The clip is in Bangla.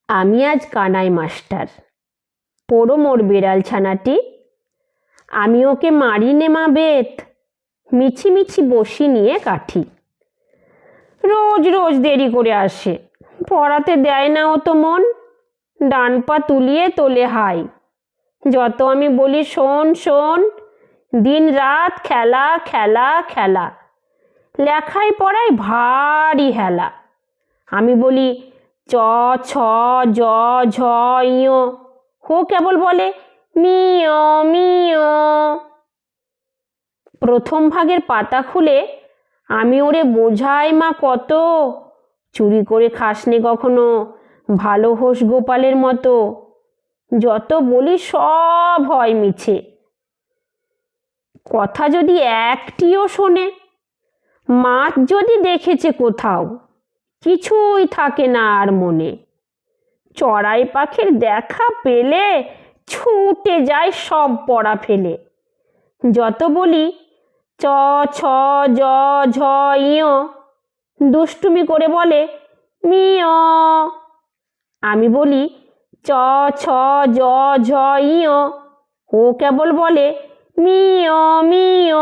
আমি আজ কানাই মাস্টার, পোড়ো মোর বেড়াল ছানাটি। আমি ওকে মারি নে মা বেত, মিছি মিছি বসি নিয়ে কাঠি। রোজ রোজ দেরি করে আসে, পড়াতে দেয় না ও তো মন। ডান পা তুলিয়ে তোলে হাই, যত আমি বলি শোন শোন। দিন রাত খেলা খেলা খেলা, লেখায় পড়ায় ভারী হেলা। আমি বলি চ ছ জ ঝ ইয়, ও কেবল বলে মিয় মিয়। প্রথম ভাগের পাতা খুলে আমি ওরে বোঝাই মা কত, চুরি করে খাসনি কখনো ভালো হোস গোপালের মতো। যত বলি সব হয় মিছে, কথা যদি একটিও শোনে। মাছ যদি দেখেছে কোথাও, কিছুই থাকে না আর মনে। চড়াই পাখির দেখা পেলে ছুটে যায় সব পড়া ফেলে। যত বলি চ ছ জ ঝ ইয়, দুষ্টুমি করে বলে মিয়। আমি বলি চ ছ জ ঝ ইয়, ও কেবল বলে মিয় মিয়।